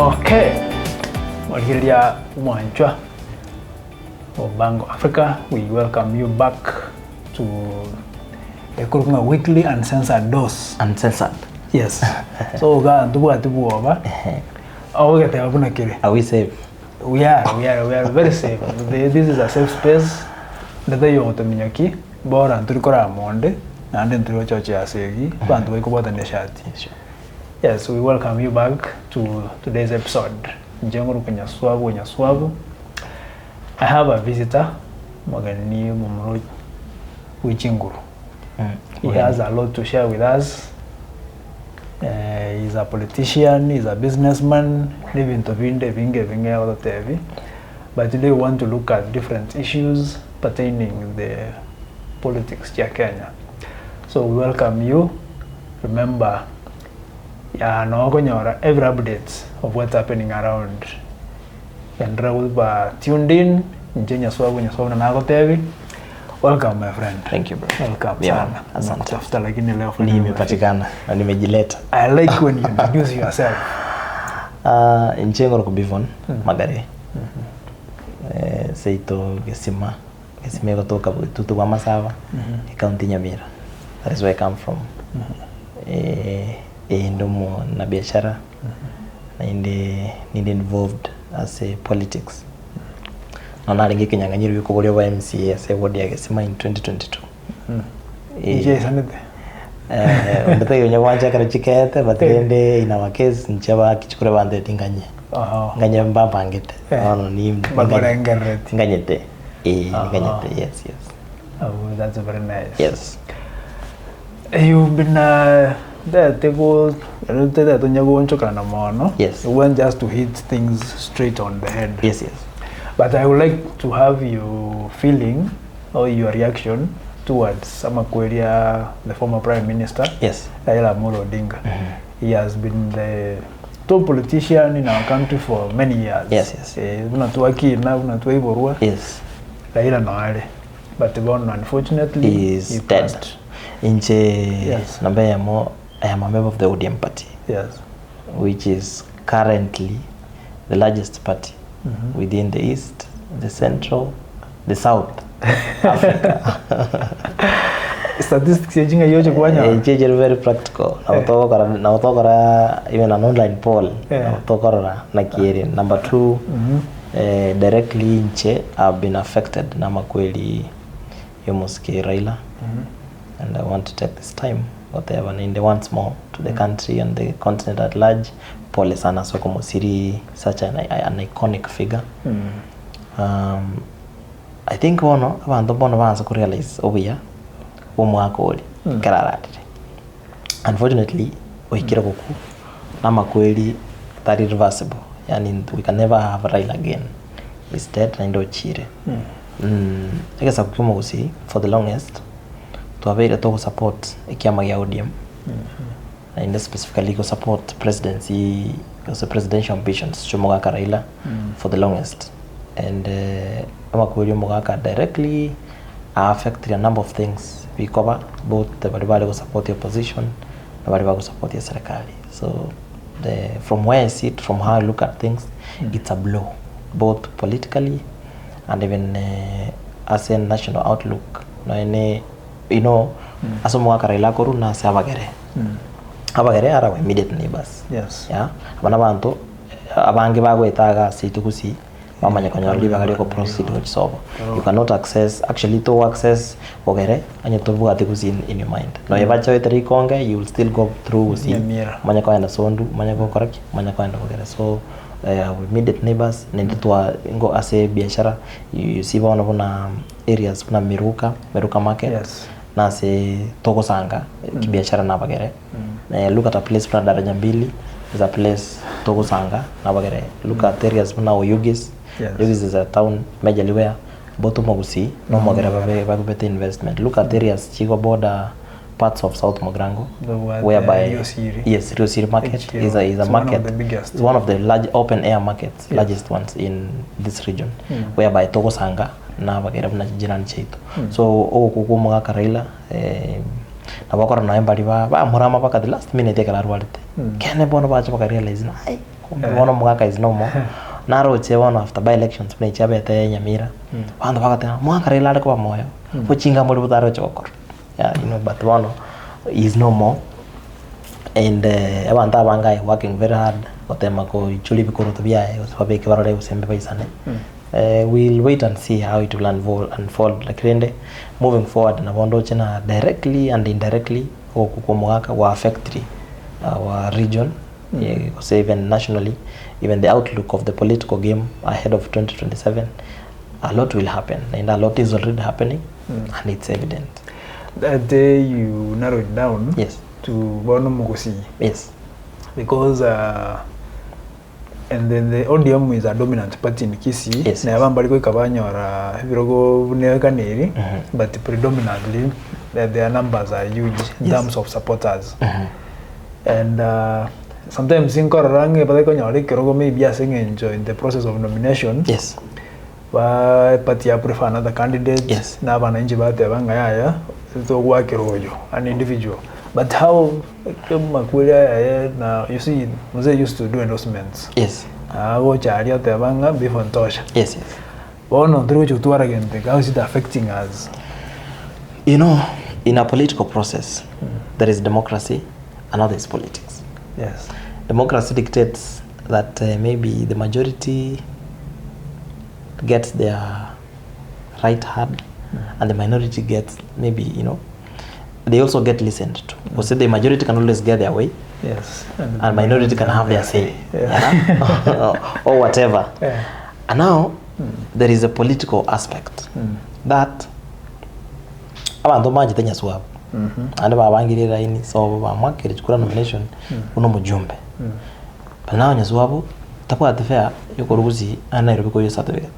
Okay. Walhilia Mwanchwa of Bango Africa, we welcome you back to a weekly uncensored dose. Uncensored? Yes. So, are we safe? We are very safe. This is a safe space. Ndada yote minyaki bora nturikora monde and then through church asegi bantu wekubota neshati. Yes, we welcome you back to today's episode. Njenguru Nyaswabu. I have a visitor, Magare Mumro Wichinguru. He has a lot to share with us. He's a politician, he's a businessman, living to Vinde, but today we want to look at different issues pertaining the politics of Kenya. So we welcome you. Remember, every update of what's happening around. And tuned in. Welcome, my friend. Thank you, bro. Welcome. Yeah, I like when you introduce yourself. Beavon, Magare. Seito Gesima kutoka Tutu wa Masava, County Nyamira. That is where I come from. Ndomo na biashara na involved as a politics. Na lingi kinyang'anyiro yuko wa MCA as a ward ya Gesima in 2022. Ndata yonya kwanja karachikete but ende in our case nchaba kichukure bande tinganye. Nganye mbamba ngete. Ono ni nganyete. Nganyete. Yes. Oh, that's very nice. Yes. You've been there Yes. You went just to hit things straight on the head. Yes. But I would like to have your feeling or your reaction towards Samakweria, the former Prime Minister. Yes. Raila Odinga. He has been the top politician in our country for many years. Yes. Yes. Raila Noare. But unfortunately, he is dead. Yes. I am a member of the ODM party. Yes. Which is currently the largest party within the East, the Central, the South Africa. Statistics are very practical. Even an online poll. Number 2, directly have been affected. Namakweli Yomuske Raila. And I want to take this time, whatever, and once more to the country and the continent at large. Pole sana Soko Musiri, such an iconic figure. I think abantu realize over here unfortunately uhikira goku namakweli that is irreversible. Yani we can never have Raila again. He's dead and chire. I guess for the longest to have to support ikiama ya ODM. And specifically go support presidency, also presidential ambitions to Mogaka Raila for the longest. And Mogaka directly affected a number of things. We cover both the Baribali support the opposition, the Baribali support the Serekali. So from where I sit, from how I look at things, it's a blow, both politically and even as a national outlook. You know, as Mogaka Raila koruna se Abagare. Abagare are our immediate neighbors. Yes. Yeah. Abanabantu abange bagwetaga situkusi bamanya kanyaruli bagari ko proceed with solve. You cannot access Ogere and you tobu atikusi in your mind. No evacha wetri konge you will still go through see manya kwenda sondu manya ko correct manya kwenda Ogere. So our immediate neighbors nenditwa ngo ase biashara you see bona areas kuna Meruka market. Yes. Na se Togo Sanga kibiashara na Bagere. Look at a place from Daraja Mbili, is a place Togo Sanga na Bagere. Look at areas now Yugis. Yugis is a town majorly where both Mogusi no Magare bagubete investment. Look at areas Chigo border parts of South Mogrango whereby Rio Siri market is a market. It's one of the large open air markets, largest ones in this region, whereby Togo Sanga na Bagere na jirani chetu. So kuku Mogaka Raila na bakora na embali ba murama baka the last minute ekala rwalite kene bono bacha baka realize na ai bono mwaka is no more na roche bono after by elections mne chabete Nyamira bando baka tena mwaka Raila alikuwa moyo kuchinga muri butaro chokor yeah you know but bono is no more and abantu abangai working very hard otema ko chuli bikoro tobia sababu ke barore usembe paisane we'll wait and see how it will unfold like rende moving forward na bondo chena directly and indirectly okukomwaka wa affect our region because even nationally even the outlook of the political game ahead of 2027 a lot will happen and a lot is already happening and it's evident that day you narrow it down yes to Bono Mugosi. Yes. Because and then the ODM is a dominant party in Kisii. Yes. Na abambali ko kabanyora birogo nekaneri but predominantly their numbers are huge in terms of supporters. And sometimes in Korange but ko nyori kirogo maybe as enjoy in the process of nomination. Yes. Ba party ya prefer another candidate. Yes. Na bananchi ba te banga yaya to work rojo an individual. But how now you see they used to do endorsements. Yes. Go charia te banga Beavon tosha. Yes, yes. Bono through to again how is it affecting us? You know, in a political process there is democracy and there is politics. Yes. Democracy dictates that maybe the majority gets their right hand and the minority gets maybe, you know, they also get listened to. Because the majority can always get their way. Yes. And minority can have their say. Yeah. Or whatever. Yeah. And now there is a political aspect that abantu majite nyaswa. And babangirira ini so bamwakire chukura nomination uno mujumbe. But now nyaswa tapwa tefea yuko ruguzi Nairobi ko certificate.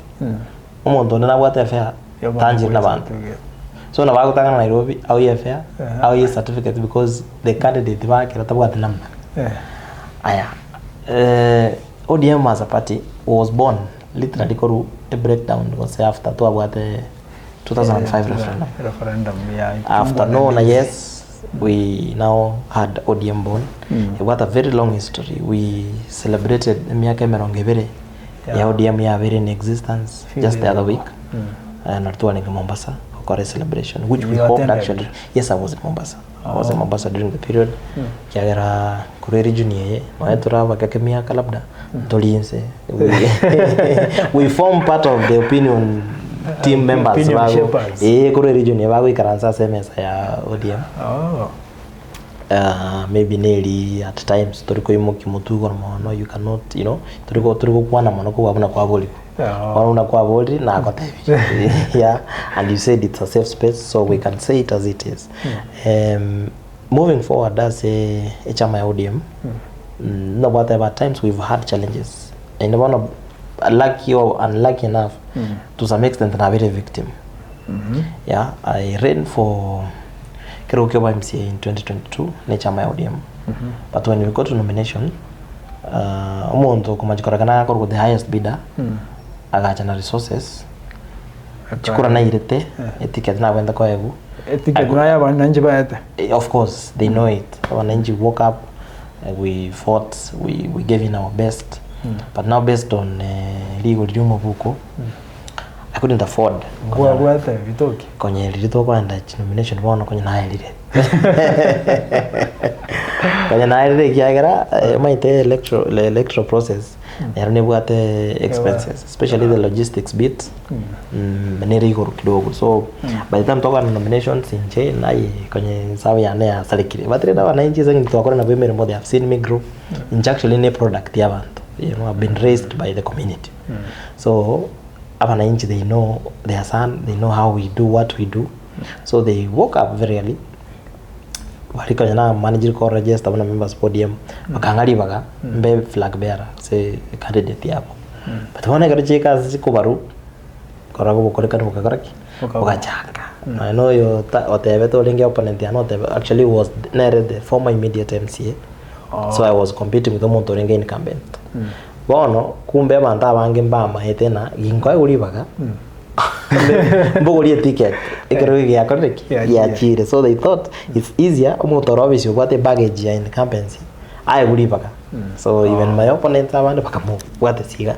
Umuntu na bwate fea tanjiri na bantu. So na bagutanga na Nairobi au yefea au ye certificate because the candidate bakira tabwa the number. Aya. ODM as a party was born literally koru a breakdown was after to about the 2005 referendum. Yeah. After no yes we now had ODM born. It was a very long history. We celebrated miaka merongevere ya ODM ya very in existence just the other week. And Artua in Mombasa for a celebration which we hoped actually. Yes, I was in Mombasa. I was in Mombasa during the period. Kiagera kure region ye maetura bakakemia kalabda tolinse. We form part of the opinion team members kure region ye bago ikaransa semesa ya ODM. Maybe nearly at times turiko imoki mutugo no you cannot, you know, turiko kwana mono ko abuna kwa boli una kwa boli na akote. Yeah, and you said it's a safe space so we can say it as it is. Moving forward as a chama ODM no whatever times we've had challenges and one of lucky or unlucky enough to some extent na very victim. Yeah, I ran for Kiruke MCA in 2022 nature my ODM. But when we got to nomination umuntu kumajikoragana ko the highest bidder agacha na resources chikura na irete etiquette na wenda kwa ebu etiquette na ya bananji baete. Of course they know it. Wananji woke up, we fought, we gave in our best. But now based on legal room buko I couldn't afford. Kwa vitoki. Kwenye lilitoka kwenda nomination bwana kwenye na ile. Kwenye na ile kiagera maite electoral process. Yarone bwate expenses, especially the logistics bit. Maneri iko kidogo. So by the time toka na nominations inje na kwenye sawa ya nea salikire. Batrenda wananchi zengi tukakora na bemere mode have seen me grow. In actually any product ya bantu. You know, have been raised by the community. So Abananchi, they know their son, they know how we do what we do. So they woke up very early. Walika na manager ko register wana members podium. Wakangali baga mbe flag bearer say candidate yapo. But wana gara cheka ziko baru. Kora ko koleka ko kagaraki. Wakachanga. I know you otebe to linge opponent ya not actually was the former immediate MCA. So I was competing with the Montorenga incumbent. Bono kumbe abantu abange mbama hetena ginkwa uri baga Mbogori ticket ikero ya correct ya chire, so they thought it's easier umutoro obviously what baggage ya incumbency I would baka. So even my opponents abandi bakamu what siga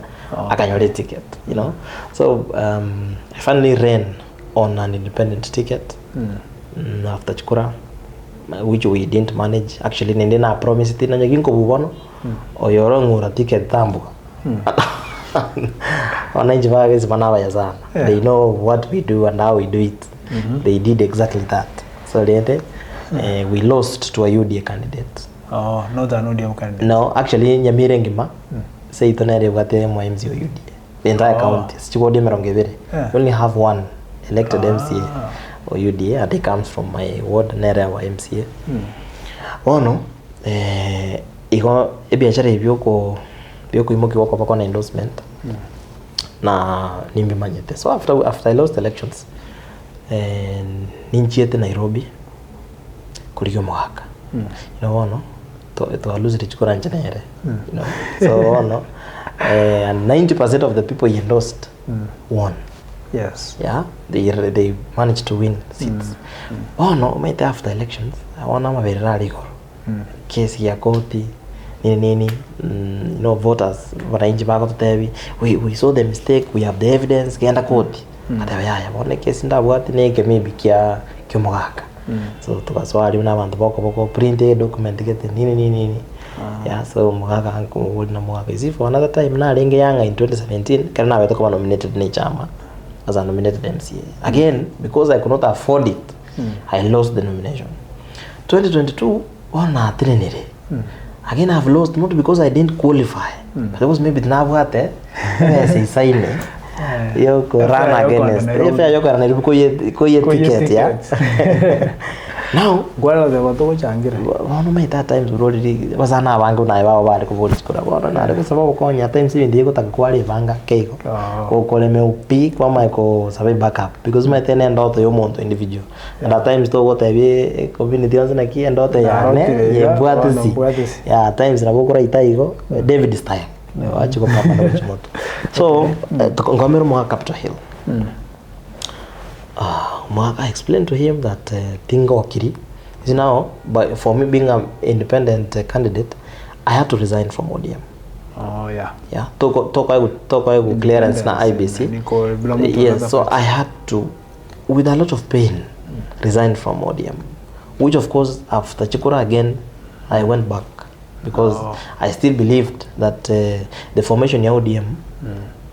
akanyore ticket, you know. So I finally ran on an independent ticket after chikura, which we didn't manage. Actually nende na promise tina nyaginko bubono oyoro ngura ticket tambo. Wananchi wage manawa ya sana. They know what we do and how we do it. They did exactly that. So we lost to a UDA candidate. Oh, not an UDA candidate. No, actually Nyamire Ngima say itonere bwate mo MCA UDA. The entire county. Sichibodi merongevere. We only have one elected MCA or UDA, and it comes from my ward nere wa MCA. Ono iko ebiashara ibyoko imoki wako pako na endorsement na nimemanyete. So after I lost elections ninchiete Nairobi kuliyo mwaka you know no to lose the chukura njenere you know. So no and 90% of the people he endorsed won. Yes. Yeah, they managed to win seats. No mate, after elections I wanna ma very radical case ya koti nini you know, voters wananchi bako tutebi we saw the mistake, we have the evidence genda koti ata yaya bone case ndabwati neke maybe kya kyomugaka so tukaswali una bantu boko print document gete nini yeah, so mugaka anko wodi na mugaka is for another time na lenge yanga in 2017 kana weto kama nominated ni chama as a nominated MCA again because I could not afford it. I lost the nomination. 2022 ona trinere again I've lost not because I didn't qualify but because maybe nabwate say sign yo ko run against if yo ko run ko ye ticket ya now gwala de bato changira ono mai that times already wasana abangu na baba bali ko vote kura bona na ko sababu ko nya times ndi ko takwali vanga keiko ko koleme upi kwa mai ko sabe backup because my ten ndo to yo monto individual and at times to what be community once na ki ndo to ya ne ye bwatisi ya times na bokora itaigo David style wachi ko papa na chimoto so ngomero mo Capitol Hill I explained to him that Tingo Okiri is now, but for me being an independent candidate, I had to resign from ODM. Oh yeah. Yeah. Toko clearance na IBC. Yes. So I had to, with a lot of pain, resign from ODM. Which of course after Chikura again, I went back because I still believed that the formation ya ODM,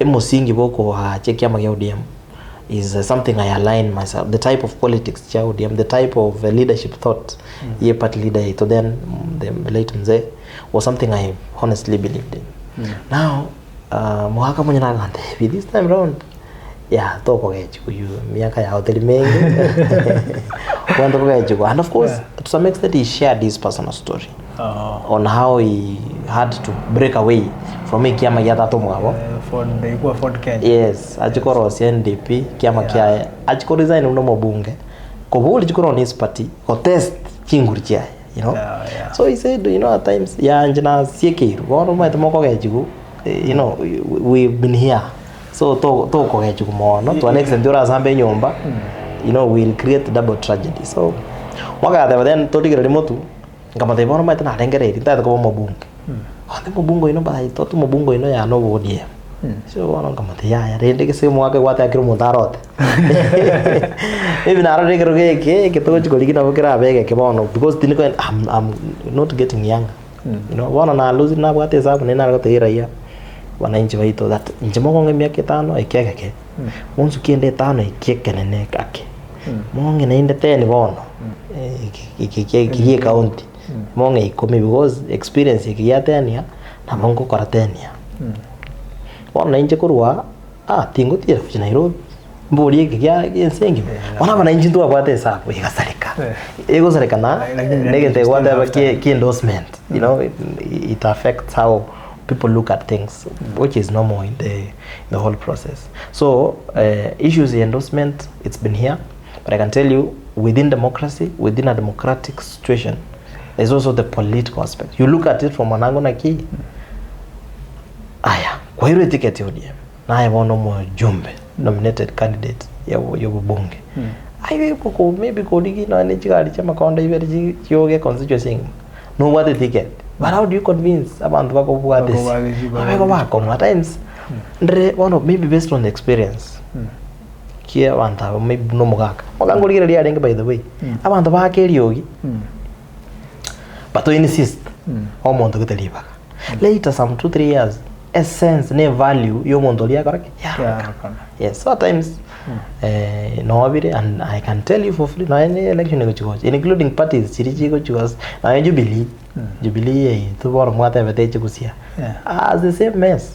emosingi boko ha chekiama ya ODM. Is something I align myself, the type of politics the type of leadership thought ye party leader to then the late Mzee was something I honestly believed in. Now mwaka mwenye na gante this time round yeah toko gechiku you miaka ya hotel mengi kwando gechiku and of course to some extent he shared his personal story on how he had to break away from kiama ya tatu mwabo for Kenya. Yes, achikoro CNDP kiama kia achikoro resign uno mobunge ko buli chikoro on his party ko test kingurchia you know. So he said you know at times ya njina siekeiru gono mate moko gechiku you know we've been here so to ko gechiku mono to an extent ora sambe nyomba you know we'll create double tragedy. So mwaka then to digere motu kama te bono mate na rengere ita ko mobunge ande mobungo ino ba ito to mobungo ino ya no ODM so wana kama te ya rende ke se mwaka gwate akiro mutarote even arore ke to chikoli kina bokera bege ke bono because tiniko I'm not getting younger you know wana na lose na bwate sabu nena ko te raia wananchi baito that njemo konge miaka 5 ikeke munsu kiende 5 ikeke nene kake monge na inde 10 bono ikike county monge ikomi because experience ikiyatenia na mongo koratenia wana inje kurwa tingo tira ku Nairobi mbori ikya yensengi wana bana inje ndo abate sapo ikasarika ego sarika na negate whatever ki endorsement you know it affects how people look at things which is normal in the whole process. So issues the endorsement, it's been here, but I can tell you within democracy, within a democratic situation, there's also the political aspect. You look at it from an angle like aya kwa hiyo ticket ODM na hivyo no mo jumbe nominated candidate ya bunge aiwe ko maybe ko ligi no ne chigari chama konda ibere chiyoge constituency no what the ticket but how do you convince abantu bakobwa this abego bako at times ndre one of maybe based on the experience kia wanta maybe no mugaka magangurira ria renge by the way abantu bakeriogi but to insist omuntu guteliba later some 2-3 years essence ne value yo muntu lia correct yes sometimes no abire and I can tell you for free no any election go including parties chirichigo chwas na jubilee to bor mwata veteche kusia as the same mess.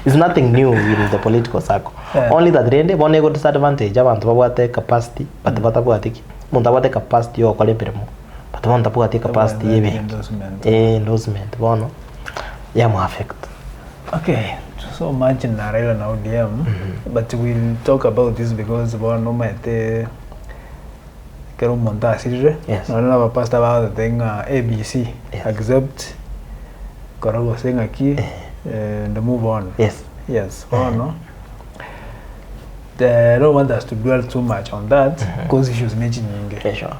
It's nothing new in the political circle. Only that rende bone go disadvantage abantu babwate capacity but batabwatiki muntu abwate capacity yo kole peremo but abantu abwate capacity yebe endorsement bono ya mu affect. Okay, so imagine Raila na ODM, but we'll talk about this because bono mate kero monta sirre no na pasta about the thing ABC accept korogo senga ki and move on. Yes. Oh no. They don't want us to dwell too much on that because issues mentioned. Sure.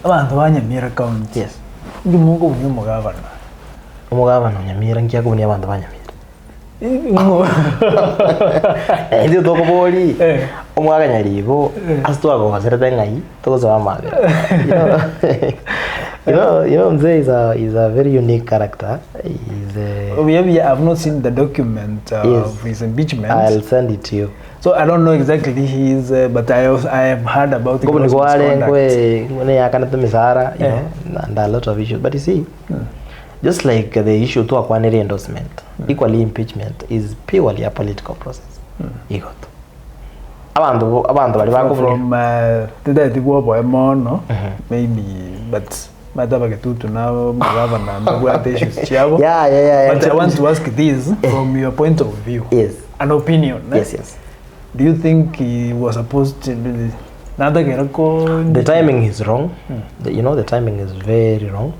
Abantu banyamira county. Yes. Ndi mungu unyo governor. Umugavana nyamira ngiya kubuni abantu banyamira. Ndio toko boli. Umwaga nyaribo asitwago hazereta ngai tozo amaga. You know, Mzee is a very unique character. I've not seen the document of his impeachment. I'll send it to you. So I don't know exactly but I have heard about it. And a lot of issues. But you see, just like the issue to acquire endorsement, equally impeachment is purely a political process. From maybe, but madaba ketutu now governor mbwa issues chiabo. Yeah. But I want to ask this from your point of view. Yes. An opinion. Yes. Do you think he was supposed to be the timing is wrong. The timing is very wrong.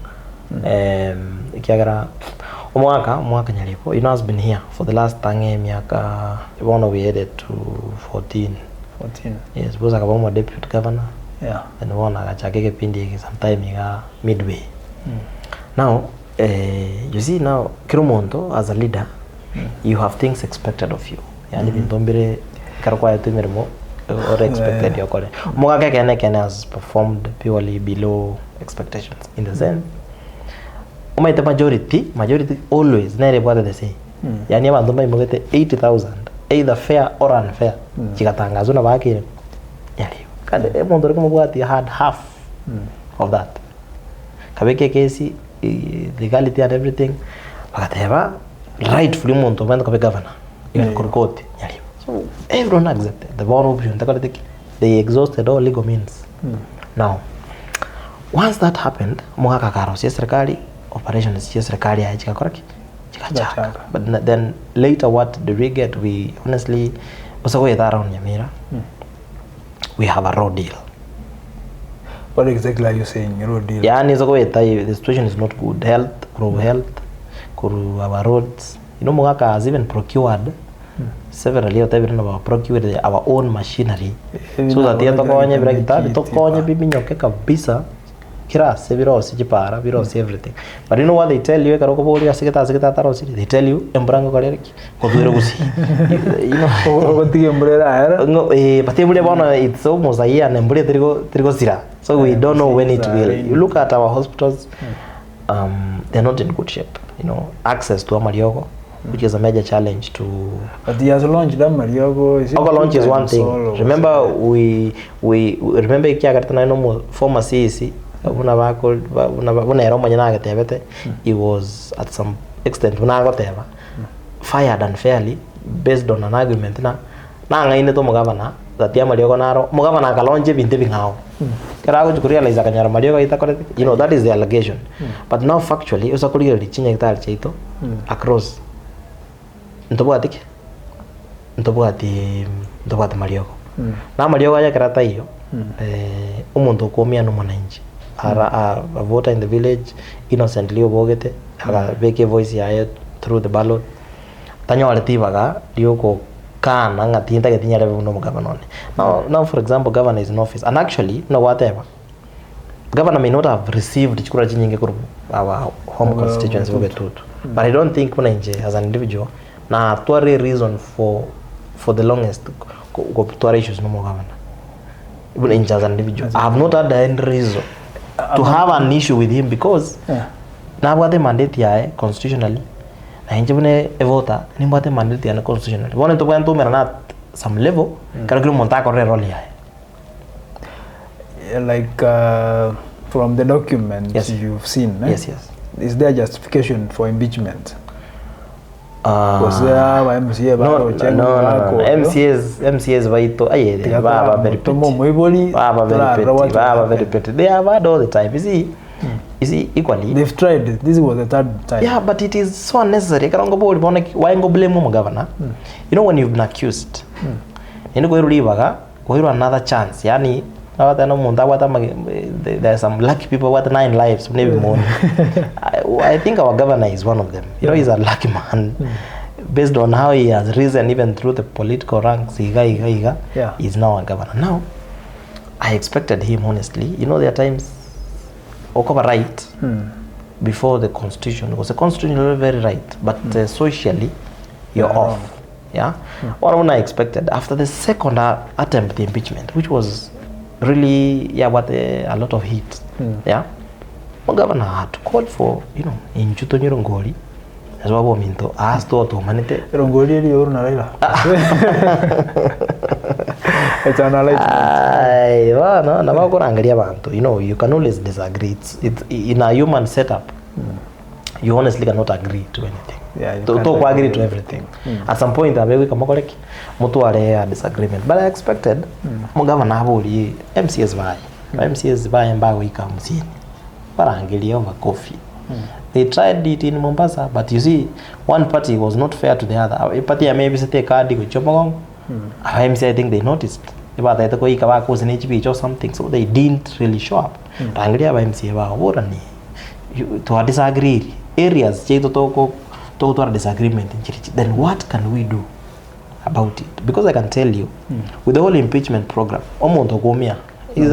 Kiagara umwaka nyalipo has been here for the last miaka we headed to 14. Yes, was a deputy governor. And one agachake pindi sometime midway. Now you see now Kirumonto as a leader you have things expected of you. Yani bintombere karwa yetumiremo or expected yokore. Mugake kene has performed purely below expectations in the sense umaite majority always nere bwate the same. Yani abantu mugete 80,000 either fair or unfair. Chikatangazwa na bakire. Yali Mondoriko had half of that. Kabeke kesi, legality and everything. Bakateba rightfully Monto went to be governor. So everyone accepted the one option. They exhausted all legal means. Now, once that happened, Muhaka Karos, yes, Rekali, operations, yes, Rekali, but then later, what did we get? We honestly was away that around Yamira. We have a road deal. What exactly are you saying, road deal? Yeah, the situation is not good. Health, our roads. Mugaka has even procured several years procured our own machinery. So that the Kiras, Viros, everything. But you know what they tell you? They tell you, Embrango Galeriki. It's almost a year and Embryo. So we don't know when it will. You look at our hospitals, they're not in good shape. Access to Amariogo, which is a major challenge to. But he has launched Amariogo. Our launch is one thing. Remember, we remember Ikiagatana former CEC. It was at some extent fired unfairly based on an argument that that is the allegation. But now factually across a voter in the village innocently obogete aga beke voice ya through the ballot tanyo aletivaga lioko kana ngatinda getinya level no governor. Now for example governor is in office and actually no whatever. Governor may not have received chikura chinyinge kuru our home constituency we told. But I don't think kuna nje as an individual na tware reason for the longest go tware issues no governor. Even in as an individual I have not had any reason to have an issue with him because na wate mandate yae constitutionally na nje bune evota ni wate mandate yae constitutionally wone to kwanto mera some level kara kilo monta corre role yae like from the documents you've seen yes is there justification for impeachment? Was there MCA no MCAs vaito ayede baba very petty they have had all the time you see equally they've tried it. This was the third time. Yeah, but it is so unnecessary. Why go blame mo governor? You know when you've been accused you know go libaga go another chance yani there's some lucky people what 9 lives maybe more. I think our governor is one of them. You know, he's a lucky man. Based on how he has risen even through the political ranks, he's now a governor. Now, I expected him honestly. You know, there are times Okoba right before the constitution because the constitution is very right, but socially you're off. Yeah. What I expected after the second attempt the impeachment, which was really what a lot of heat. Yeah. The governor had to call for, you know, in Chutonyo Rongoli as well minto asked to manite Rongoli ni oru na Raila. It's an no na wako naangalia bantu. You know, you can always disagree. It's in a human setup. You honestly cannot agree to anything. Yeah, you to agree to everything. At some point abewe kama koleki mutu are disagreement. But I expected governor habuli MCS vai mbago ikamsini. Barangeli over coffee. They tried it in Mombasa, but you see, one party was not fair to the other. A party maybe say card with Chomagong. MCS I think they noticed. About that ko ikawa ko in HB or something, so they didn't really show up. Rangelia ba MCS ba orani. To disagree areas cheto to disagreement in church. Then what can we do about it? Because I can tell you, with the whole impeachment program, omonto komia is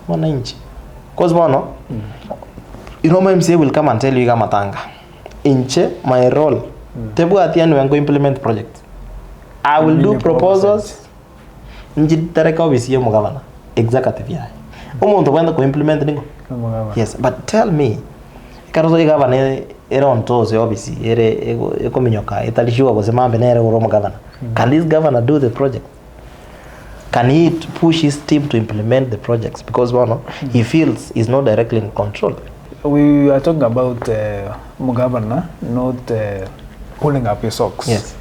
one inch. Cause one, you know, my MCA will come and tell you matanga. Inche, my role. Tebu at the end we are going to implement projects. I will do proposals. Inji tereka obisi mo governor. Executive ya. Omonto kwenda ko implement ningo. Yes, but tell me, karozo governor era on toes obisi ere eko minyoka etalishiwa ko semambe nere uro mo governor. Can this governor do the project? Can he push his team to implement the projects? Because he feels he's not directly in control. We are talking about Governor not pulling up his socks. Yes.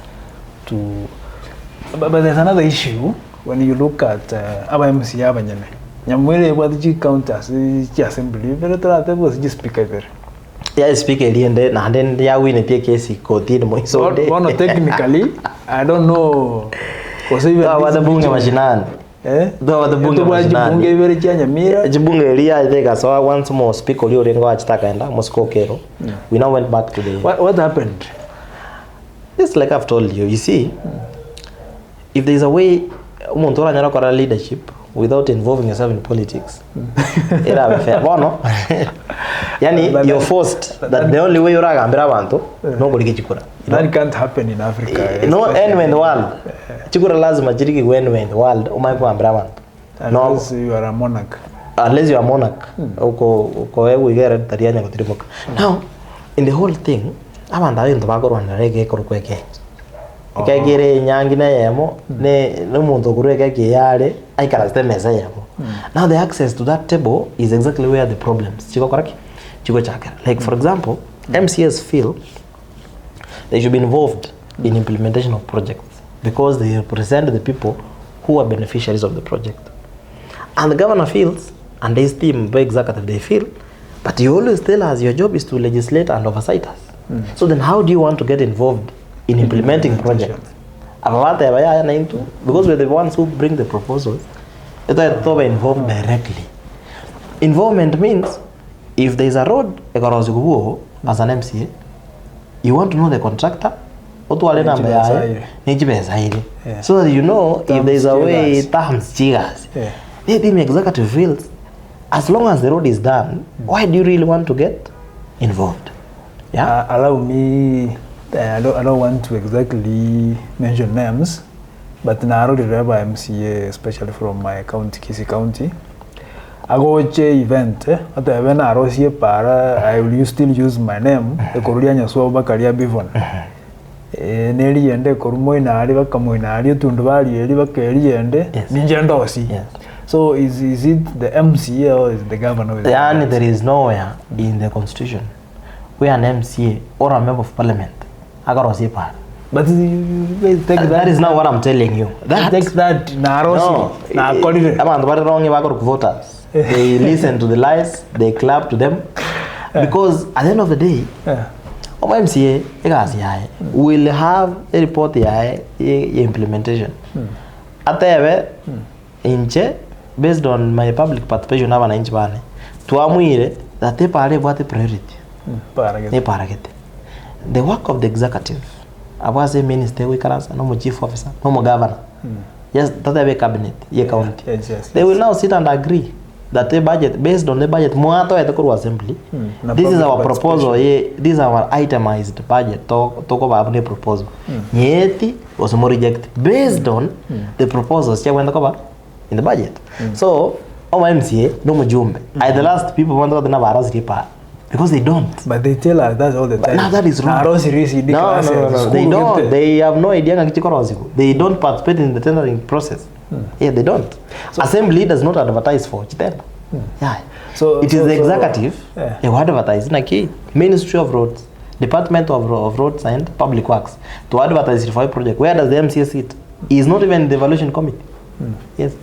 But there's another issue when you look at MCA abanyene. Nyamwele wadiji counters assembly very that was just speaker there. Yeah, speaker and na then ya win pia kesi kotini mo so one technically I don't know because even the bunge mashinani do the bunge bunge very chanya mira jibunge elia I think I saw once more speak olio rengo achitaka enda Moscow kero. We now went back to the what happened. It's like I've told you, you see, if there's a way umuntu oranyara kora leadership without involving yourself in politics era fair bono yani you're forced that the only way you ragambira abantu no goli kichikura that can't happen in Africa. No anywhere in the world chikura lazima chiriki anywhere in the world umaipo ambira abantu unless you are a monarch. Unless you are a monarch uko wewe igere tarianya kutirimuka. Now in the whole thing abanda bintu bakorwana rege korukweke ikagire nyangi na yemo ne muntu kurweka kiyale aikara stemeza yemo. Now the access to that table is exactly where the problems chiko correct chiko chakera. Like for example, MCS feel they should be involved in implementation of projects because they represent the people who are beneficiaries of the project. And the governor feels, and his team by executive they feel, but you always tell us your job is to legislate and oversight us. So then how do you want to get involved in implementing projects? Because we're the ones who bring the proposals, we're involved directly. Involvement means if there's a road as an MCA, you want to know the contractor, otwale namba yae nechibeza ile so you know if there is a way terms chigas maybe executive feels as long as the road is done why do you really want to get involved? Allow me, I don't want to exactly mention names, but Naro the Reba MCA, especially from my county, Kisii County, I go to event, at the event I was here para, I will still use my name, the Korean Yasuba Career Beavon. Neri and the Kormoina, Riva Kamoina, Tundvari, Riva Keri and Ninjandosi. So is it the MCA or is the governor? There is nowhere in the constitution where an MCA or a member of parliament I got to part. But that is not what I'm telling you. That takes that narrow. I'm wrong if I got voters. They listen to the lies, they clap to them. Because at the end of the day, MCA will have a report implementation. At the based on my public participation hapa na nchi bane tuamwire that they pare what priority the work of the executive abase minister we karansa no chief officer no governor yes that have a cabinet county they will now sit and agree that the budget based on the budget mwato etakorwa assembly this is our proposal this is our itemized budget talk about the proposal nyeti was more rejected based on the proposals kwenda kwa in the budget. So, MCA, no mujumbe. The last people want to know about because they don't. But they tell us that all the time. No, that is wrong. No, they don't. They have no idea. They don't participate in the tendering process. Yeah, they don't. So, Assembly does not advertise for tender. Yeah. So it is the executive who advertise. Like Ministry of Roads, Department of Roads and Public Works to advertise for a project. Where does the MCA sit? He is not even in the evaluation committee. Yes.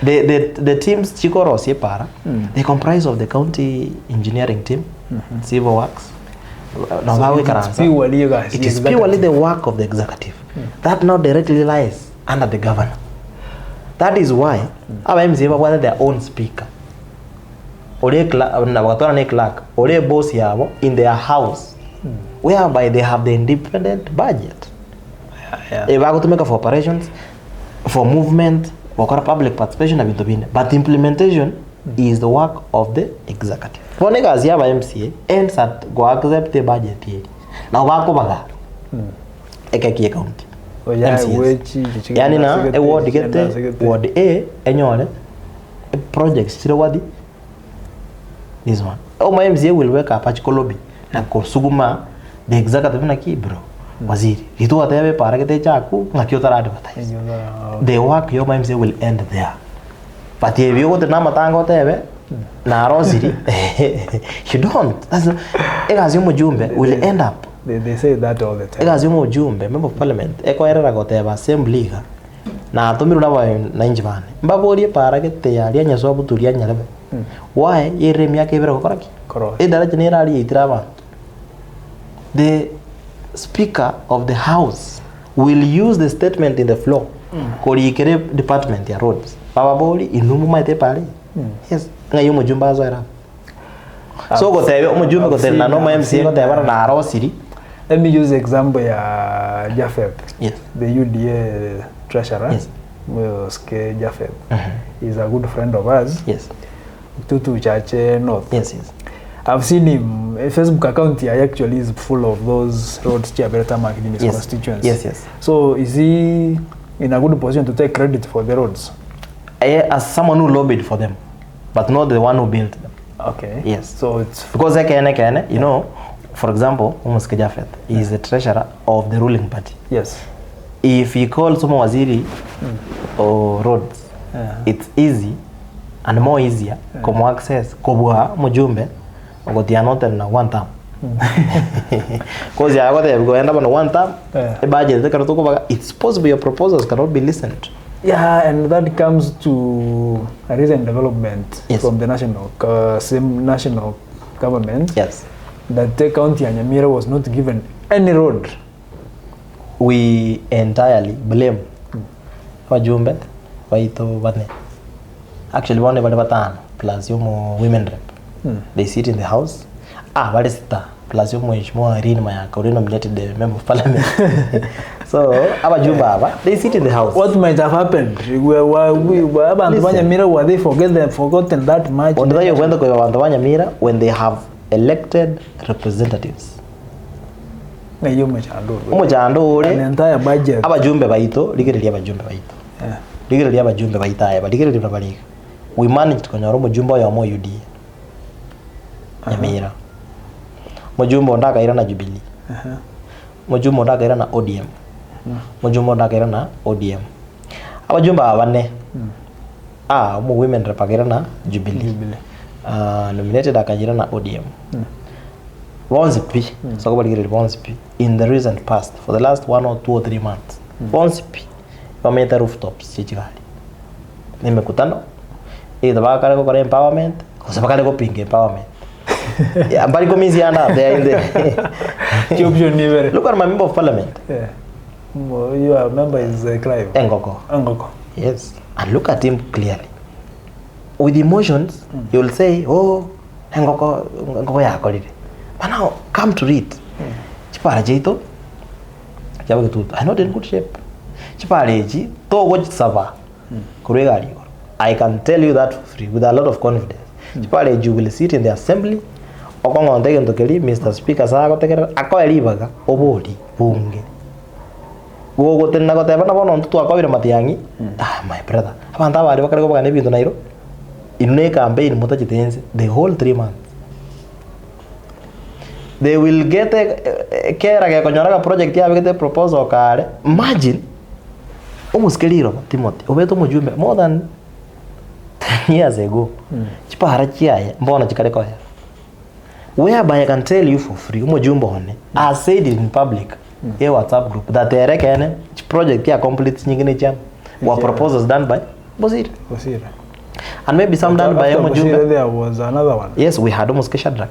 The teams Chikoro Separa, they comprise of the county engineering team, civil works. It is purely the work of the executive. That now directly lies under the governor. That is why our MCA whether their own speaker, or clerk, or a boss in their house, whereby they have the independent budget. If I go to make for operations, for movement, for public participation, but implementation is the work of the executive. For niggas, you have MCA ends at go accept the budget here. Now, Wakobaga, Ekaki county. Yani na a ward get ward A anyone a project still wadi this one. Oh, my MCA will work up at lobby na Suguma the executive na ki bro. Waziri itu atebe para kete chaku ngakiotara advertise the work your MCA will end there but if you go to namatango tebe na rosiri you don't that's egazimu jumbe will end up they say that all the time egazimu jumbe member of parliament ekoerera goteba assembly na atumiru na injibane mbabori para kete ya nya so buturia nyarebe why yeremi yake bero koraki edara generali itiraba the Speaker of the House will use the statement in the floor. Korikere department ya roads. Bababoli inumu maite pale. Yes. Ngayo mujumba azo era. So gotebe mujumba gotebe na no MCA gotebe na aro city. Let me use example ya Jafet. Yes. The UDA treasurer. Yes. Moske Jafet. He's a good friend of ours. Yes. Tutu Chache North. Yes, yes. I've seen him. Facebook account here actually is full of those roads Chiaberta market in his constituency. Yes, yes. So is he in a good position to take credit for the roads? As someone who lobbied for them, but not the one who built them. Okay. Yes. So it's because you know, for example, Umuske Jafet is the treasurer of the ruling party. Yes. If he calls Somo Waziri or roads, it's easy and more easier como access kobwa mujumbe they are not in one time. Because you are going to one time, it's possible your proposals cannot be listened to. Yeah, and that comes to a recent development from the national government. Yes. That the county and Nyamira was not given any road. We entirely blame Wajumbe, Waito Bane. Actually, one plus women rep. They sit in the house. What is that? plus yo mheshimiwa Irene Mayaka already nominated the member of parliament. So abajumba aba they sit in the house. What might have happened? We abantu banyamira were they forgotten that much? On the kwenda kwa abantu banyamira when they have elected representatives. Na yo machando. Umujando an entire budget. Abajumbe baito ligerelia abajumbe baito. Yeah. Ligerelia abajumbe baita aba ligerelia bali. We managed konyoro mujumba ya mo UD. Nyamira. Mujumba ndaka ira na Jubilee. Mujumba ndaka ira na ODM. Mujumba ndaka ira na ODM. Abajumba abane. Mu women repagera na Jubilee. Nominated akajira na ODM. Once p so ko baligere once p in the recent past for the last 1 or 2 or 3 months. Once p wameta rooftops chichigari. Nimekutano either bakale ko empowerment ko sabakale ko ping empowerment. Yeah, but it anda there in the option never. Look at my member of parliament. Yeah. Your member is Clive. Engoko. Yes. And look at him clearly. With emotions, you will say, oh, Engoko ya kolide. But now, come to read. Chipara jito. I'm not in good shape. Chipara ji to watch sava. I can tell you that for free with a lot of confidence. Chipara ji will sit in the assembly. Okongo ndege ndokeli Mr. Speaker saga tekera akoelibaga obodi bunge gogo tenna ko teba na bono ntu akobira matiangi my brother abanda bari bakare ko bagane bintu nairo inne campaign mutachitenze the whole 3 months they will get a kera ke konyora project ya bigete proposal kare imagine omuskeliro Timothy obeto mujumbe more than 10 years ago chipara chiaye mbona chikale ko whereby I can tell you for free umujumbe one I said it in public a WhatsApp group that they reckon project ya complete nyingine chan were proposals done by Bosir and maybe some done by umujumbe. There was another one. Yes, we had almost Shadrack.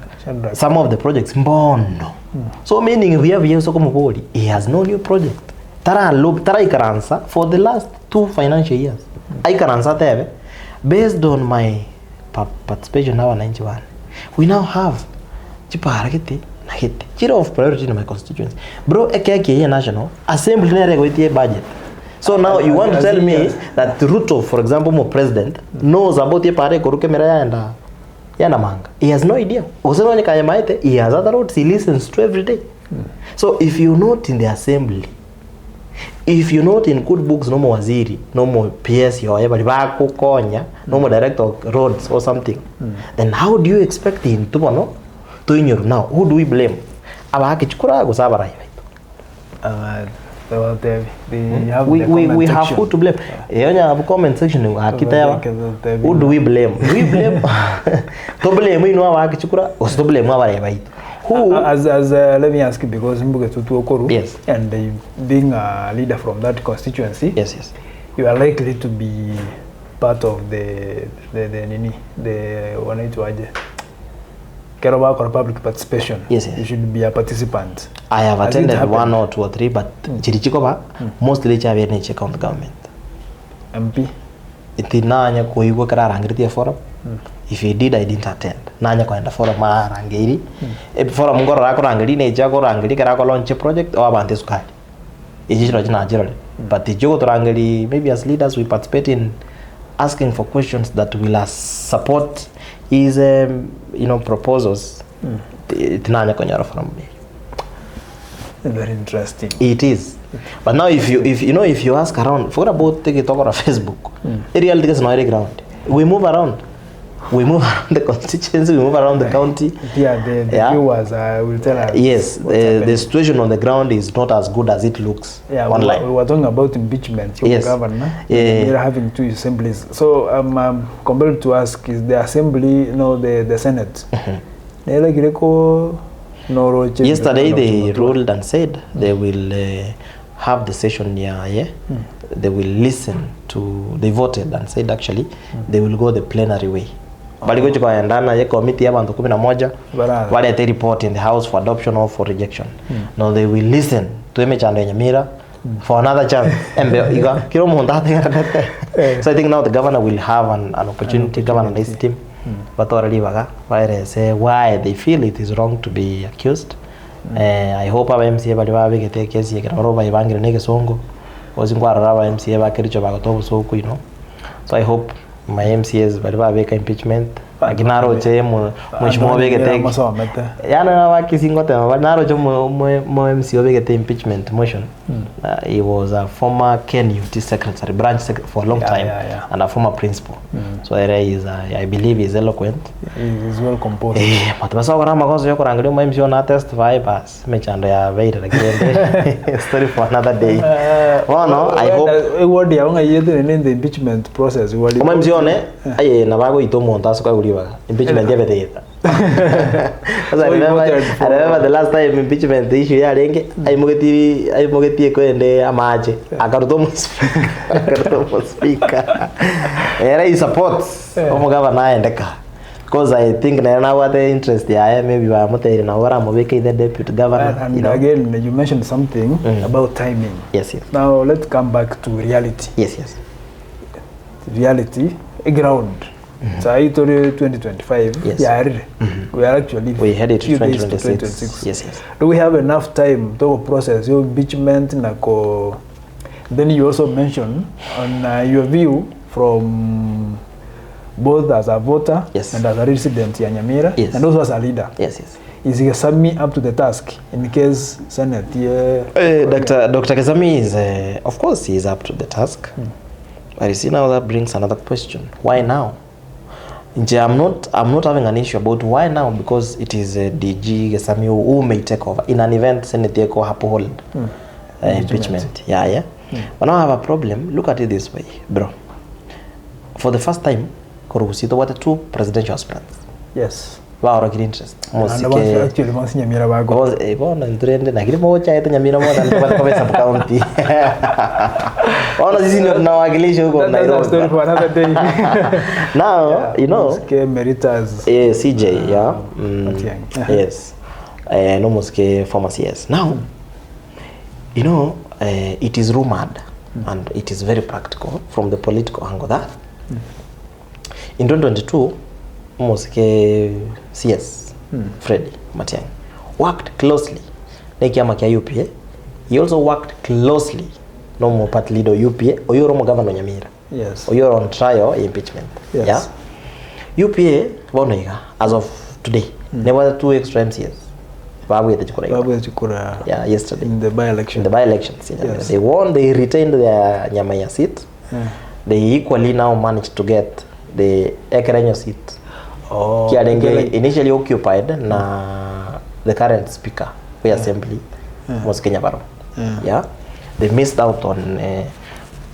Some of the projects mbono so meaning we have yeso komo body he has no new project tara ikaransa for the last 2 financial years ikaransa tebe based on my participation now 91 we now have chipara kiti na hiti chiro of priority in my constituency bro ekeke national assembly nere go itie budget so now you want to tell me that Ruto for example mo president knows about ye pare koruke mera yana manga he has no idea oseno nyaka yamaite he has other roads he listens to every day so if you not in the assembly if you not in good books no more waziri no more PS yo everybody back konya no more director of roads or something then how do you expect him to no to in your now who do we blame abaki chukura go sabara we have who to blame yonya comment section akitaya who do we blame to blame ino abaki chukura o to blame abare baito who as let me ask you because mbuge tutu okoru yes and being a leader from that constituency yes you are likely to be part of the wanaitwaje Keroba for public participation. Yes. You should be a participant. I have attended 1 or 2 or 3 but chirichikoba mostly chabe ne check on the government. MP itinanya koigwa kararangiritie forum. If he did I didn't attend. Nanya kwenda forum marangiri. Forum ngoro rakorangiri ne jago rangiri karako launch project or abante sukali. Ijiro jina jiro. But the jogo torangiri maybe as leaders we participate in asking for questions that will support his proposals. Tinanya konyara from me. Very interesting. It is. But now if you ask around, forget about take it on Facebook. The reality is not ground. We move around. We move around the constituency, we move around the county. Yeah, the viewers will tell us. Yes, the situation on the ground is not as good as it looks online. We were talking about impeachment. Yes. Governor. Yeah. We're having 2 assemblies. So I'm compelled to ask, is the assembly, the Senate? Yesterday they ruled and said they will have the session here. They will listen to, they voted and said actually they will go the plenary way. Baliko chiko endana ye committee abantu 11 walete report in the house for adoption or for rejection. No, they will listen to emechando Nyamira for another chance. So I think now the governor will have an opportunity, governor and his team batorari baga bairese why they feel it is wrong to be accused. I hope aba MCA bali babigete kesi ekera roba ibangire nege songo ozingwara aba MCA bakiricho bagotobo soko so I hope my MCAs bali babeka impeachment aginaro che mheshimiwa begete yana na wakisingote naro cho mo MCA begete impeachment motion. He was a former KNUT secretary branch for a long time and a former principal. So I believe he's eloquent. He's well composed. Matbasa ora magozo yoko rangali mo MCA na testify bas mechando ya veira again. Story for another day. No, I hope what ya nga yede in the impeachment process what mo MCA ne aye na bago itomo ntaso kwa uliwa impeachment ya beteta. I remember the last time impeachment issue ya renge ai mogeti kwende amaje akarutomo speaker era he supports omo governor endeka because I think na what the interest ya maybe ba moteri na ora mo beke the deputy governor. And again you mentioned something about timing. Yes. Now let's come back to reality. Yes. Reality ground. So I told you 2025. Yes. We are actually headed to 2026. Yes. Do we have enough time to process your impeachment? Then you also mentioned on your view from both as a voter and as a resident in Nyamira and also as a leader. Yes. Is Kesami up to the task in case Senate? Dr. Kesami is, of course, he is up to the task. But you see now that brings another question. Why now? I'm not having an issue about why now, because it is DG Kesami who may take over in an event Senate take hold impeachment. But now I have a problem. Look at it this way, bro. For the first time, Korusito what 2 presidential aspirants. Yes. Wow, rocket interest. Actually, once Nyamira bago. Was and trend na kile moja ita Nyamira more than kwa sub county. Ona sisi ndio tunawakilisha huko Nairobi. Story for another day. Now, you know, Meritas. CJ, yes. No Mosque former CS. Now, you know, it is rumored and it is very practical from the political angle that in 2022 Mosque CS Freddy Matiang'i worked closely nekiama kia UPA. He also worked closely no more party leader UPA or your governor Nyamira. Yes. Or you're on trial impeachment. Yes. UPA Bonega as of today never 2 extra MCS. Yesterday in the by-election. Elections. Yes. They won, they retained their Nyamaya seat. They equally now managed to get the Ekerenyo seat. Initially occupied na the current speaker for assembly was Kenya Baro. They missed out on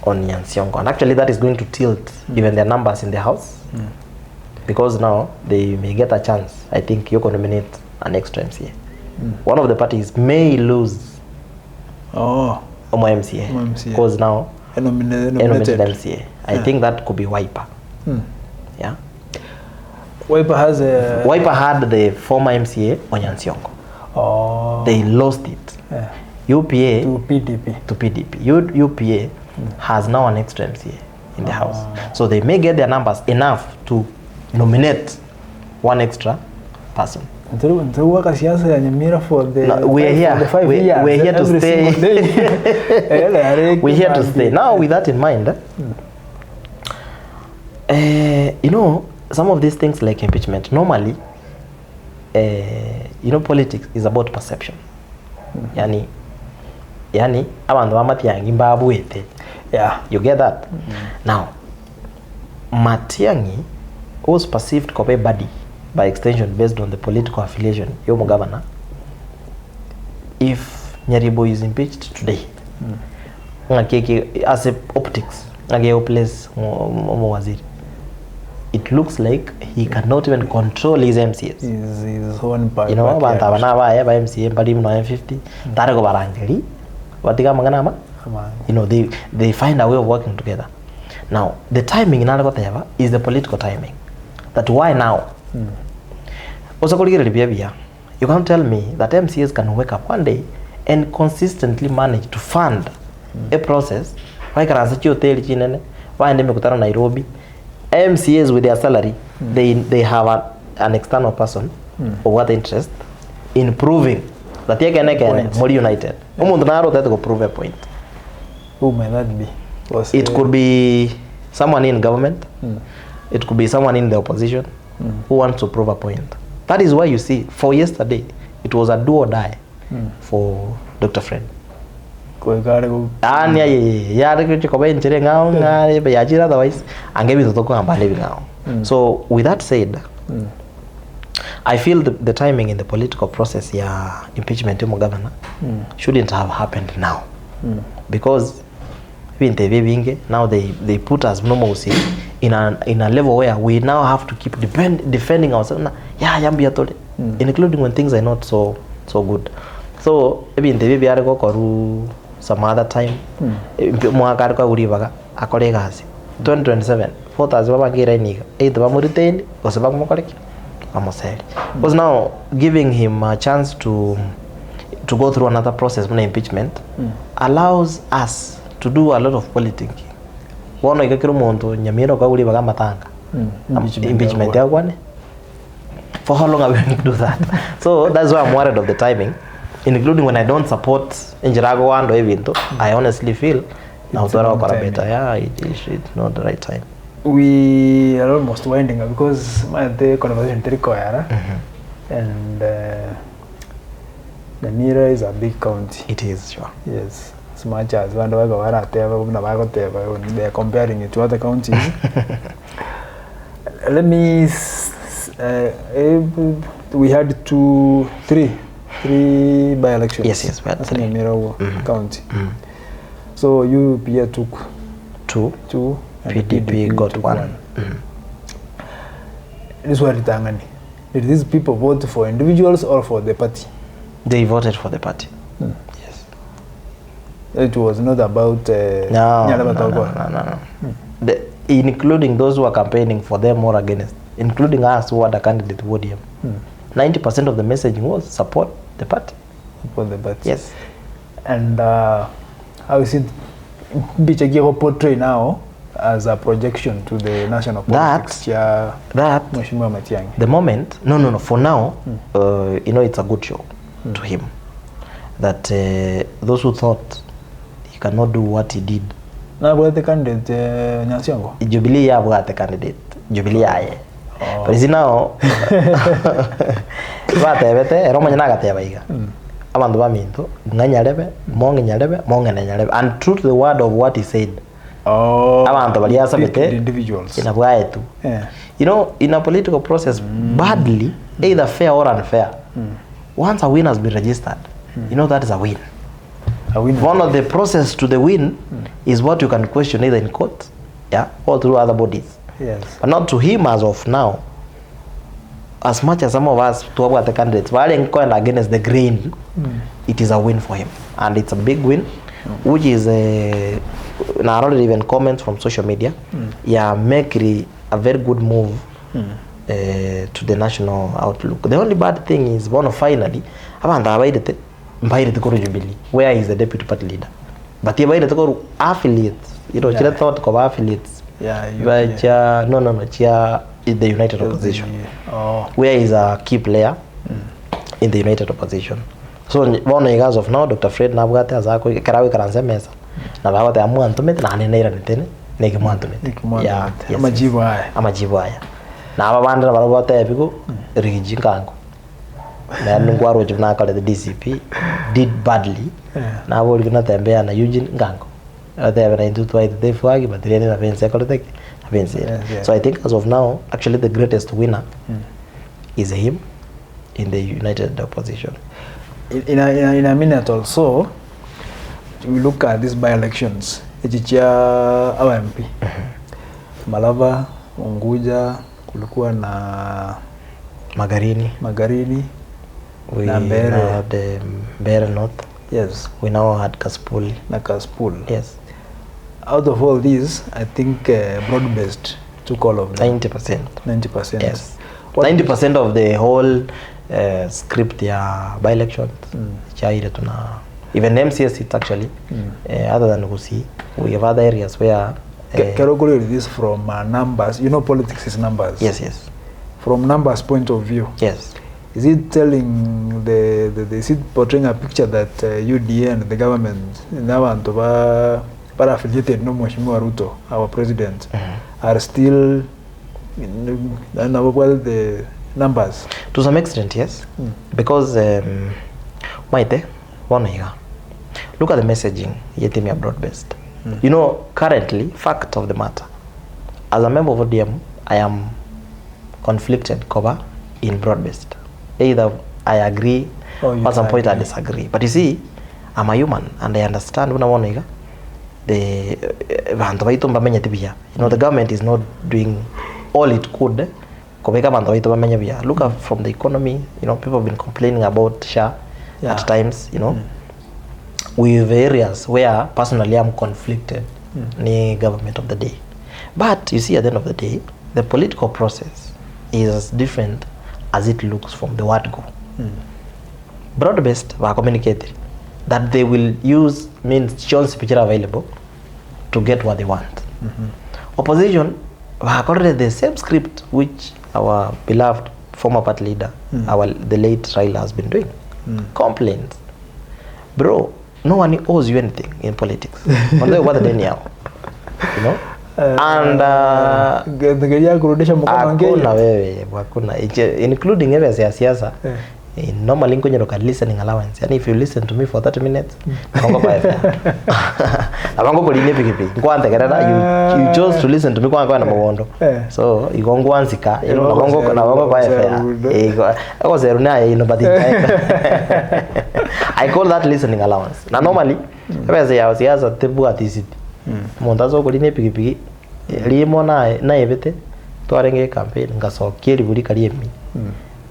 Nyansiongo, and actually that is going to tilt even their numbers in the house because now they may get a chance. I think you can nominate an extra MCA. One of the parties may lose MCA because now nominated MCA. I think that could be Wiper. Wiper had the former MCA Onyansiongo. They lost it. UPA to PDP. UPA has now an extra MCA in the house. So they may get their numbers enough to nominate one extra person. We are here to stay. We're here to stay. Now, with that in mind, you know, some of these things like impeachment, normally, you know, politics is about perception. Yani, abantu Matiang'i mbabuete. You get that? Now, Matiang'i was perceived to be body by extension based on the political affiliation yomo governor. If Nyaribo is impeached today, as a optics, it looks like he cannot even control his MCS. His own party. You know, MCA M50, you know, they find a way of working together. Now, the timing in Alabama is the political timing. That why now? Also, you can't tell me that MCS can wake up one day and consistently manage to fund a process. Why can I say Nairobi? MCAs with their salary, they have an external person of what interest in proving that they can more united. To prove a point. Who might that be? It could be someone in government. It could be someone in the opposition who wants to prove a point. That is why you see, for yesterday, it was a do or die for Dr. Fred. Otherwise, so with that said, I feel the timing in the political process, impeachment of governor, shouldn't have happened now, because now they put us normalcy in a level where we now have to keep defending ourselves. Including when things are not so good. So maybe some other time 2027 because now giving him a chance to go through another process when impeachment allows us to do a lot of politicking. Impeachment. For how long are we going to do that? So that's why I'm worried of the timing, including when I don't support Njirago and Evento. I honestly feel now it's not the right time. We are almost winding up because the conversation is and the Mira is a big county. It is, sure. Yes. As much as they are comparing it to other counties. Let me we had three by-elections. Yes, we had three. In Mira County. So UPA took two. PDP got one. This is what Ritangani. Did these people vote for individuals or for the party? They voted for the party. Yes. It was not about no. Including those who are campaigning for them or against, including us who are the candidate podium. 90% of the messaging was support the party. Support the party. Yes. And how is it portray now as a projection to the national politics? The moment, no. For now, it's a good show to him. That those who thought he cannot do what he did. Now, what the candidate Nyasiongo? Jubilee have the candidate. Jubilee aye. But is now. What everything? Roma nyana gatebaiga. Abandu baminto nganyarebe, monge and true to the word of what he said. Individuals. In a political process, badly, either fair or unfair, once a win has been registered, that is a win. One of the process to the win is what you can question either in court, or through other bodies. Yes. But not to him as of now. As much as some of us talk about the candidates, while going against the grain, it is a win for him, and it's a big win, which is not already even comments from social media. Make a very good move to the national outlook. The only bad thing is finally where is the deputy party leader, but he invited to affiliates. Thought of affiliates. But the United Opposition, where is a key player in the United Opposition. So one years of now, Dr. Fred Nabugate as Karawi Karanse Mesa. Nabawate Amuantumit, Nanera Nitene, Negamantumit. Amajiwaya. Nababandra Barabate Epigo, Rigikango. Then Guaro Junaka, the DCP, did badly. Now we're going to be an Eugene Gango. They have an twice the flag, but they didn't have been second. So I think as of now, actually the greatest winner is him in the United Opposition. In a minute also, we look at these by-elections. Our MP, Malava, Unguja, kulikuwa na Magarini, we had Mbere North. Yes. We now had Kaspul. Yes. Out of all these, I think broad-based took all of them. 90%. Yes. 90% of the whole script by-elections. Even MCS seats actually, other than Gusi, we have other areas where Can this from numbers? You know, politics is numbers. Yes. From numbers point of view. Yes. Is it telling is it portraying a picture that UDA and the government now and affiliated no Mheshimiwa Ruto, our president, are still the numbers? To some extent, yes. Because Maite, look at the messaging yetimia broad-based. You know, currently, fact of the matter, as a member of ODM, I am conflicted cover in broad-based. Either I agree or at some point I disagree. But you see, I'm a human and I understand when I want to the you know, the government is not doing all it could. Look at from the economy, you know, people have been complaining about SHA at times, you know. With areas where personally I'm conflicted the government of the day. But you see, at the end of the day, the political process is as different as it looks from the word go. Broad-based were communicated that they will use means John's picture available to get what they want. Opposition were accorded the same script which our beloved former party leader, the late Raila, has been doing. Complaints. Bro, no one owes you anything in politics. Although what the anyhow, you know. And including areas ya siasa, normally nko listening allowance. And if you listen to me for 30 minutes, you chose to listen to me kwa na mawondo. So igongo ansika, you know, nagongo kwa FA. I was there now, you know, but I call that listening allowance. Now normally, areas ya siasa tebu atisiti. Montazo ko line pigi limo na evete twarenge campaign ngasokieri buri kariemi.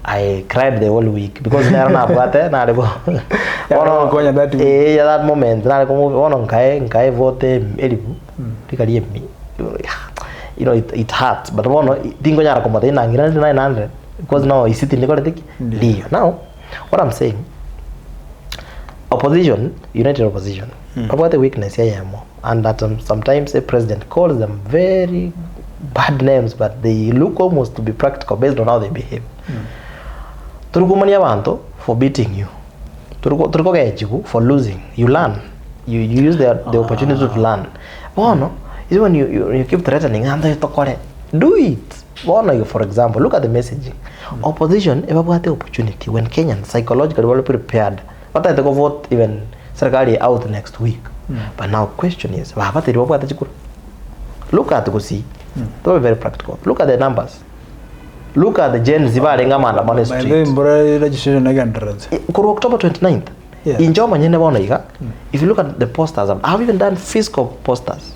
I cried the whole week because na abate na lebo ono that moment na ko ono nkai vote elibu tikariemi. You know, it hurts, but ono dingo nyara komata ina ngira 900 because now is it niko tiki ndio. Now what I'm saying, opposition, united opposition, about the weakness here, and that sometimes a president calls them very bad names, but they look almost to be practical based on how they behave. Turukumania bantu for beating you, turuko for losing. You learn, you use the opportunity to learn. Oh no, is when you keep threatening and they talk do it. Oh no, for example, look at the messaging. Opposition ever got the opportunity when Kenyans psychologically well prepared. But I go vote even Serikali out next week. But now question is, look at the see. They very practical. Look at the numbers. Look at the Gen Zibarenga man on the street. Registration again. October 29th. In Joma, if you look at the posters, I've even done fiscal posters.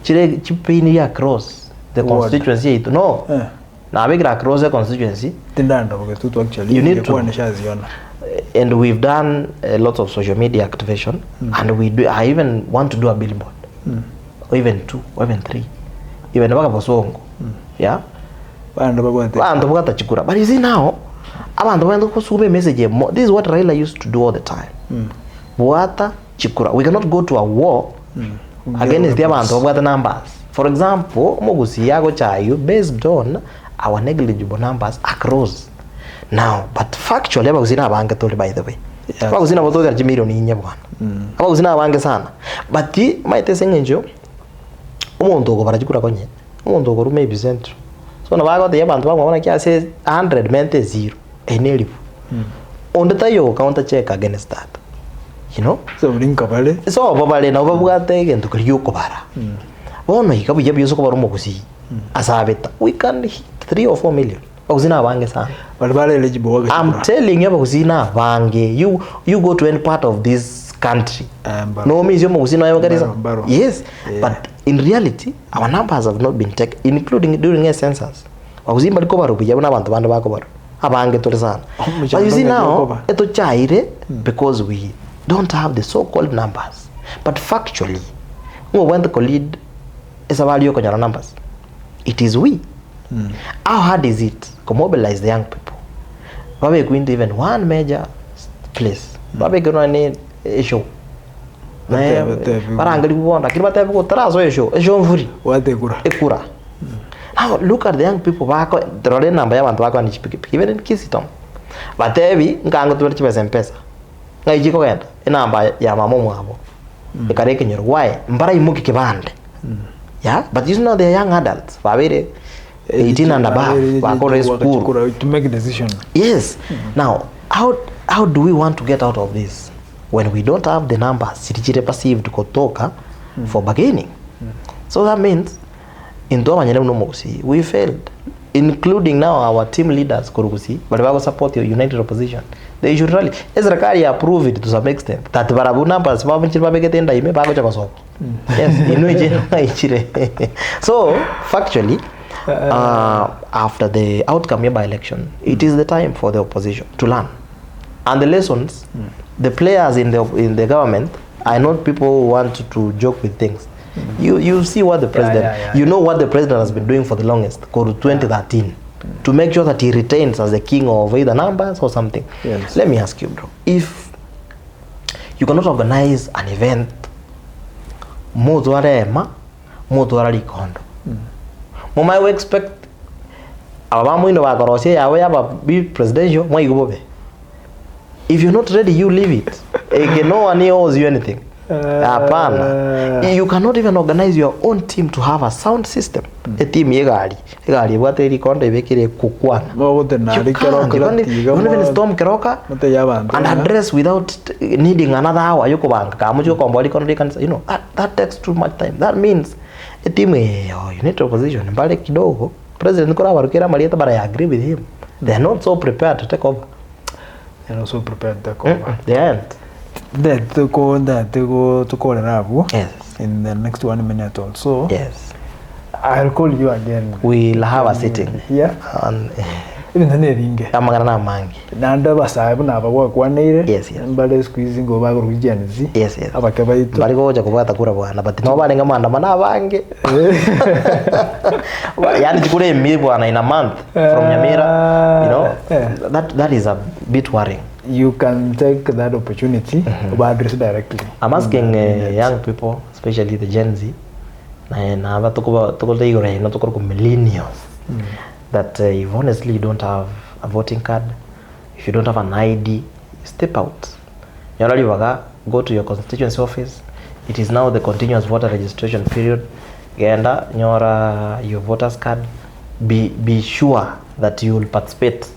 Chipini across the constituency. No. Now we across the constituency. You need to. And we've done a lot of social media activation, and I even want to do a billboard, or even 2, or even 3, even yeah. But you see now, this is what Raila used to do all the time. We cannot go to a war against the numbers. For example, based on our negligible numbers across. Now, but factually, by the way. But the might say, maybe central. So now I got the Yaban says 100 meant 0 and on the tayo counter check against that. You know? So link kabale. So babale na babuga take and to Yokobara. Oh no, you can be Yokobarumosi. As I bet we can hit 3 or 4 million. I'm telling you, you go to any part of this country. No means yes, but in reality, our numbers have not been taken, including during a census. But you see now, because we don't have the so-called numbers. But factually, when the colleague is a value of numbers, it is we. How hard is it to mobilize the young people? We're going to even one major place. We're going to need a show. barangari kubonda kiri batebi ko tarazo esho mvuri watekura ekura. Now look at the young people bako role namba y'abantu bako ni chipiki even in Kisitom batebi ngango tubere chibese mpesa ngai jiko genda enamba ya mama mwabo ekareke nyoro why mbara imuki kibande yeah, but you know they are young adults babere 18 and above bako school to make a decision. yes. Now how do we want to get out of this when we don't have the numbers sirichire passive kutoka for bargaining? So that means into abanyene no mugusi we failed, including now our team leaders kurugusi but we support your united opposition. They should really Ezrakari approve it to some extent that barabu numbers babinchira babegete ime bago chakosoko. Yes, ichire. So factually after the outcome by election, it is the time for the opposition to learn. And the lessons, the players in the government are not people who want to joke with things. You see what the president, you know what the president has been doing for the longest, called 2013, to make sure that he retains as the king of either numbers or something. Yes. Let me ask you, bro, if you cannot organize an event, mutware likondo, mumai we expect abamu ino bakoroshe yawe yaba be presidential mwa igubobe. If you're not ready, you leave it. No one owes you anything. You cannot even organize your own team to have a sound system. A team yegari what they record ibekire kukwana. You can't even storm keroka and address without needing another hour. You know that takes too much time. That means a team you need opposition. Mbale kidogo president kora barukira marieta but I agree with him. They are not so prepared to take over. They're not so prepared to take over. They aren't. To call an abu. Yes. In the next 1 minute or so. Yes. I'll call you again. We'll have a sitting. Yeah. And even the name. Amagana mangi. Nanda basabu na work 1 year. Yes, yes. Mbale squeezing go back region. Yes, yes. Abakabaito. Bali go ja kubata kura bwana but no bali ngama ndamana bange. Yani jikure mi bwana in a month from Nyamira, you know. That is a bit worrying. You can take that opportunity to address directly. I'm asking young people, especially the Gen Z, na millennials, that if honestly you don't have a voting card, if you don't have an ID, step out. Go to your constituency office. It is now the continuous voter registration period. Genda your voter's card. Be sure that you will participate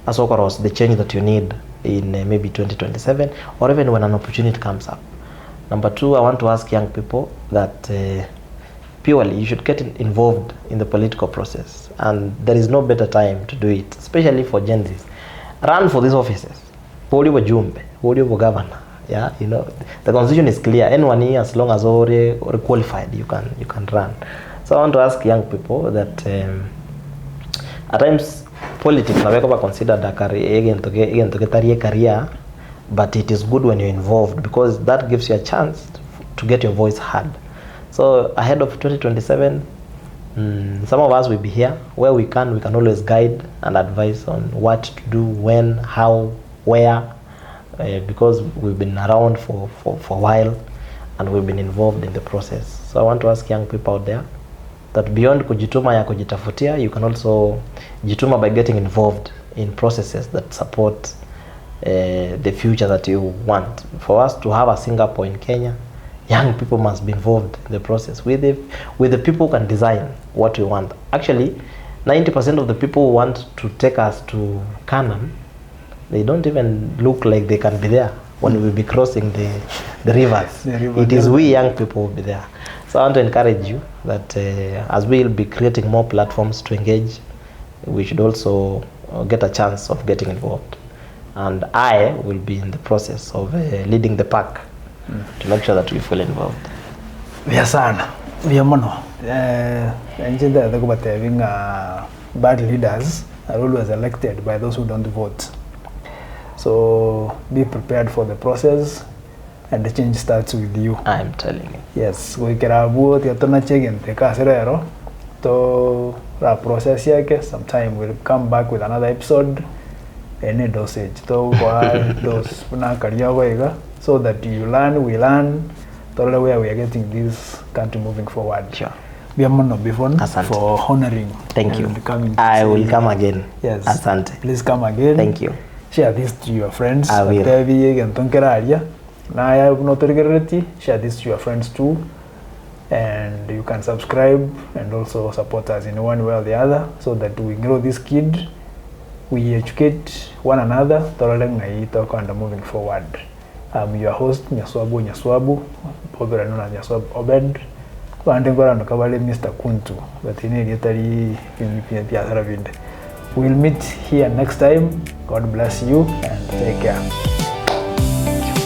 as across the change that you need in maybe 2027 or even when an opportunity comes up. Number 2, I want to ask young people that purely you should get involved in the political process, and there is no better time to do it, especially for Gen Zs. Run for these offices. Wodi wajumbe, wodi wa governor. Yeah, you know the constitution is clear. Anyone here, as long as already qualified, you can run. So I want to ask young people that at times politics na considered a career, but it is good when you're involved because that gives you a chance to get your voice heard. So ahead of 2027, some of us will be here where we can always guide and advise on what to do, when, how, where, because we've been around for a while and we've been involved in the process. So I want to ask young people out there that beyond kujituma ya kujitafutia, you can also jituma by getting involved in processes that support the future that you want. For us to have a Singapore in Kenya, young people must be involved in the process with the people who can design what we want. Actually, 90% of the people who want to take us to Canaan, they don't even look like they can be there when we'll be crossing the rivers. It is we young people will be there. So I want to encourage you that as we'll be creating more platforms to engage, we should also get a chance of getting involved. And I will be in the process of leading the pack to make sure that we feel involved. Vya sana, vya mono. Nchini having bad leaders are always elected by those who don't vote. So be prepared for the process, and the change starts with you. I'm telling you. Yes, we can avoid your turn again. Take us there. To the process yake, sometime we'll come back with another episode. Any dosage. So those so that you learn, we learn, Tolole where we are getting this country moving forward. Sure. We are mono Beavon Asante. for honoring. Thank you. and coming to I say- will come again. Yes. Asante. Please come again. Thank you. Share this to your friends. I will. Share this to your friends too. And you can subscribe and also support us in one way or the other so that we grow this kid, we educate one another, and moving forward. I'm your host, Nyaswabu, popular known as Nyaswabu Obed. Mr. Kuntu, but we'll meet here next time. God bless you and take care.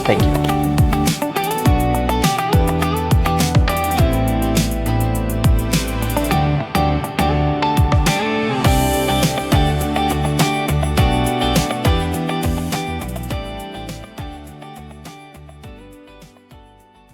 Thank you.